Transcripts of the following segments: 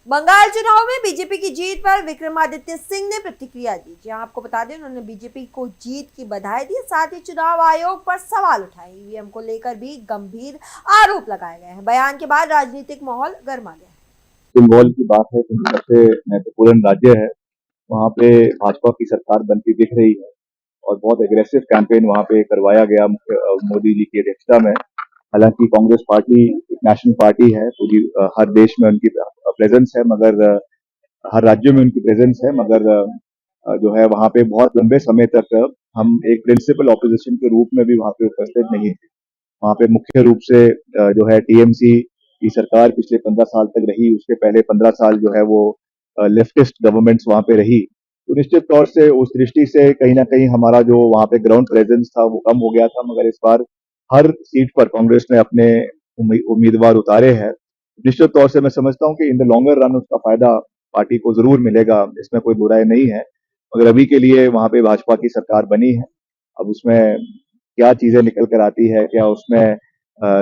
बंगाल चुनाव में बीजेपी की जीत पर विक्रमादित्य सिंह ने प्रतिक्रिया दी। जी आपको बता दें, उन्होंने बीजेपी को जीत की बधाई दी, साथ ही चुनाव आयोग पर सवाल उठाए। ईवीएम को लेकर भी गंभीर आरोप लगाए गए हैं। बयान के बाद राजनीतिक माहौल गर्मा गया। बंगाल की बात है कि सबसे महत्वपूर्ण राज्य है, वहाँ पे भाजपा की सरकार बनती दिख रही है और बहुत एग्रेसिव कैंपेन वहाँ पे करवाया गया मोदी जी की अध्यक्षता में। हालांकि कांग्रेस पार्टी एक नेशनल पार्टी है, पूरी हर देश में उनकी प्रेजेंस है, मगर हर राज्यों में उनकी प्रेजेंस है, मगर जो है वहाँ पे बहुत लंबे समय तक हम एक प्रिंसिपल ऑपोजिशन के रूप में भी वहाँ पे उपस्थित नहीं थे। वहाँ पे मुख्य रूप से जो है टीएमसी की सरकार पिछले 15 साल तक रही, उसके पहले 15 साल जो है वो लेफ्टिस्ट गवर्नमेंट्स वहाँ पे रही। तो निश्चित तौर से उस दृष्टि से कहीं ना कहीं हमारा जो वहाँ पे ग्राउंड प्रेजेंस था वो कम हो गया था, मगर इस बार हर सीट पर कांग्रेस ने अपने उम्मीदवार उतारे हैं। निश्चित तौर से मैं समझता हूँ कि इन द लॉन्गर रन उसका फायदा पार्टी को जरूर मिलेगा, इसमें कोई दो राय नहीं है। मगर अभी के लिए वहाँ पे भाजपा की सरकार बनी है। अब उसमें क्या चीजें निकल कर आती है, क्या उसमें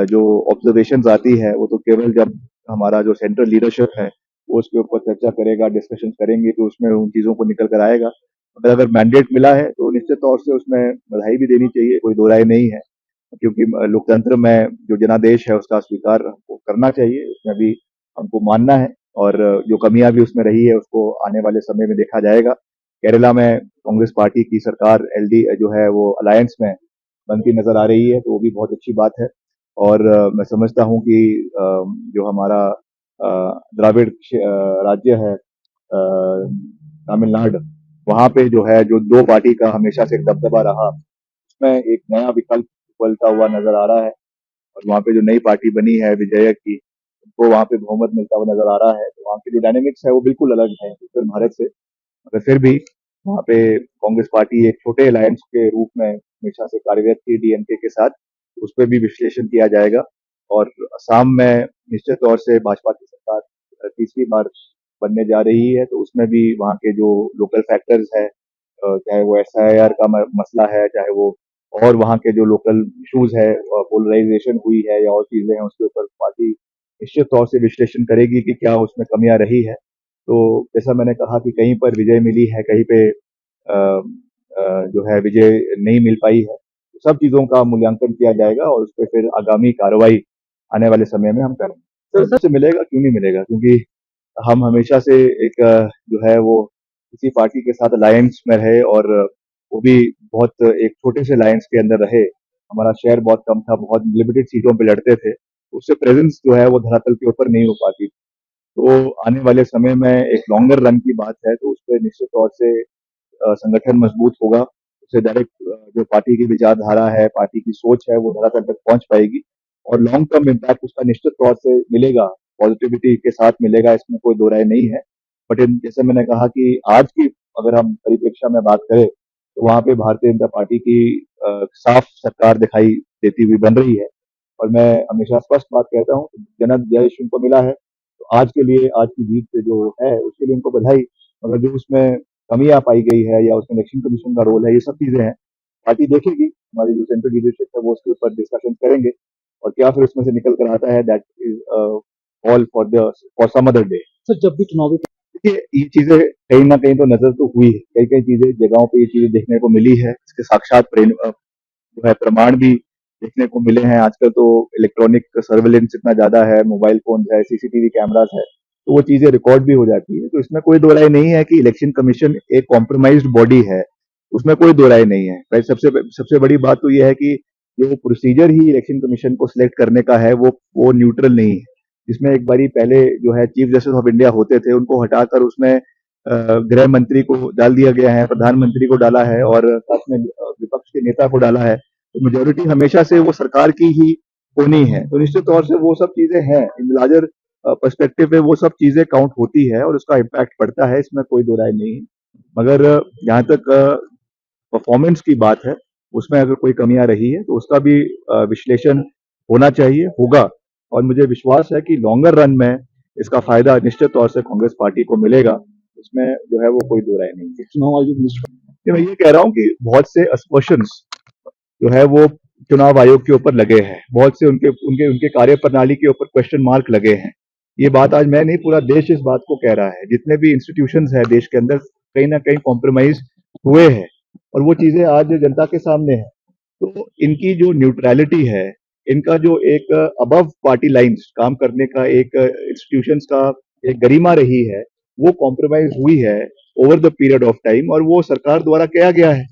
जो ऑब्जर्वेशन आती है, वो तो केवल जब हमारा जो सेंट्रल लीडरशिप है वो उसके ऊपर चर्चा करेगा, डिस्कशन करेंगे, तो उसमें उन चीजों को निकल कर आएगा। अगर मैंडेट मिला है तो निश्चित तौर से उसमें बधाई भी देनी चाहिए, कोई दो राय नहीं है, क्योंकि लोकतंत्र में जो जनादेश है उसका स्वीकार हमको करना चाहिए, उसमें भी हमको मानना है, और जो कमियां भी उसमें रही है उसको आने वाले समय में देखा जाएगा। केरला में कांग्रेस पार्टी की सरकार एलडी जो है वो अलायंस में बनती नजर आ रही है, तो वो भी बहुत अच्छी बात है। और मैं समझता हूं कि जो हमारा द्राविड़ राज्य है, तमिलनाडु, वहां पे जो है जो दो पार्टी का हमेशा से एक दबदबा रहा, उसमें एक नया विकल्प उबलता हुआ नजर आ रहा है। और वहाँ पे जो नई पार्टी बनी है विजय की, उनको वहाँ पे बहुमत मिलता हुआ नजर आ रहा है। तो वहाँ की जो डायनेमिक्स है वो बिल्कुल अलग है उत्तर भारत से, मगर फिर भी वहाँ पे कांग्रेस पार्टी एक छोटे अलायंस के रूप में हमेशा से कार्यरत थी डीएमके के साथ, उस पर भी विश्लेषण किया जाएगा। और असम में निश्चित तौर से भाजपा की सरकार तीसरी बार बनने जा रही है, तो उसमें भी वहाँ के जो लोकल फैक्टर्स है, चाहे वो एसआईआर का मसला है, चाहे वो और वहाँ के जो लोकल इश्यूज है, पोलराइजेशन हुई है या और चीजें हैं, उसके ऊपर पार्टी निश्चित तौर से विश्लेषण करेगी कि क्या उसमें कमियां रही है। तो जैसा मैंने कहा कि कहीं पर विजय मिली है, कहीं पे जो है विजय नहीं मिल पाई है, तो सब चीजों का मूल्यांकन किया जाएगा और उस पर फिर आगामी कार्रवाई आने वाले समय में हम करेंगे। तो सबसे मिलेगा क्यों नहीं मिलेगा, क्योंकि हम हमेशा से एक जो है वो किसी पार्टी के साथ अलायंस में रहे, और वो भी बहुत एक छोटे से अलायंस के अंदर रहे। हमारा शेयर बहुत कम था, बहुत लिमिटेड सीटों पे लड़ते थे, उससे प्रेजेंस जो है वो धरातल के ऊपर नहीं हो पाती। तो आने वाले समय में एक लॉन्गर रन की बात है, तो उस पर निश्चित तौर से संगठन मजबूत होगा, उससे डायरेक्ट जो पार्टी की विचारधारा है, पार्टी की सोच है, वो धरातल तक पहुंच पाएगी और लॉन्ग टर्म इम्पैक्ट उसका निश्चित तौर से मिलेगा, पॉजिटिविटी के साथ मिलेगा, इसमें कोई दो राय नहीं है। बट जैसे मैंने कहा कि आज की अगर हम परिप्रेक्षा में बात करें, तो वहां पे भारतीय जनता पार्टी की साफ सरकार दिखाई देती हुई बन रही है। और मैं हमेशा स्पष्ट बात कहता हूँ, जनादेश उनको मिला है, तो आज के लिए, आज की जीत से जो है उसके लिए उनको बधाई। मगर जो उसमें कमियां पाई गई है या उसमें इलेक्शन कमीशन का रोल है, ये सब चीजें हैं, पार्टी देखेगी, हमारी जो सेंट्रल लीडरशिप है वो उसके ऊपर डिस्कशन करेंगे, और क्या फिर उसमें से निकल कर आता है, that is all for some other day. Sir जब भी चुनावी देखिए, ये चीजें कहीं ना कहीं तो नजर तो हुई है, कई कई चीजें जगहों पे ये चीजें देखने को मिली है, इसके साक्षात जो है प्रमाण भी देखने को मिले हैं। आजकल तो इलेक्ट्रॉनिक सर्वेलेंस इतना ज्यादा है, मोबाइल फोन है, सीसीटीवी कैमरास है, तो वो चीजें रिकॉर्ड भी हो जाती है। तो इसमें कोई दो राय नहीं है कि इलेक्शन कमीशन एक कॉम्प्रोमाइज्ड बॉडी है, उसमें कोई दो राय नहीं है। भाई सबसे बड़ी बात तो यह है कि जो प्रोसीजर ही इलेक्शन कमीशन को सिलेक्ट करने का है वो न्यूट्रल नहीं है। जिसमें एक बारी पहले जो है चीफ जस्टिस ऑफ इंडिया होते थे, उनको हटाकर उसमें गृह मंत्री को डाल दिया गया है, प्रधानमंत्री को डाला है, और साथ में विपक्ष के नेता को डाला है। तो मेजोरिटी हमेशा से वो सरकार की ही होनी है, तो निश्चित तौर से वो सब चीजें हैं, इन लार्जर पर्सपेक्टिव में वो सब चीजें काउंट होती है और उसका इम्पैक्ट पड़ता है, इसमें कोई दो राय नहीं है। मगर जहां तक परफॉर्मेंस की बात है, उसमें अगर कोई कमियां रही है तो उसका भी विश्लेषण होना चाहिए, होगा। और मुझे विश्वास है कि लॉन्गर रन में इसका फायदा निश्चित तौर से कांग्रेस पार्टी को मिलेगा, इसमें जो है वो कोई दो राय नहीं है। चुनाव आयोग मैं ये कह रहा हूँ कि बहुत से अस्पर्शंस जो है वो चुनाव आयोग के ऊपर लगे हैं, बहुत से उनके उनके उनके कार्य प्रणाली के ऊपर क्वेश्चन मार्क लगे हैं। ये बात आज मैं नहीं, पूरा देश इस बात को कह रहा है। जितने भी इंस्टीट्यूशंस है देश के अंदर कहीं ना कहीं कॉम्प्रोमाइज हुए हैं और वो चीजें आज जनता के सामने है। तो इनकी जो न्यूट्रलिटी है, इनका जो एक अबव पार्टी लाइंस काम करने का एक इंस्टीट्यूशंस का एक गरिमा रही है, वो कॉम्प्रोमाइज हुई है over the period of time और वो सरकार द्वारा किया गया है।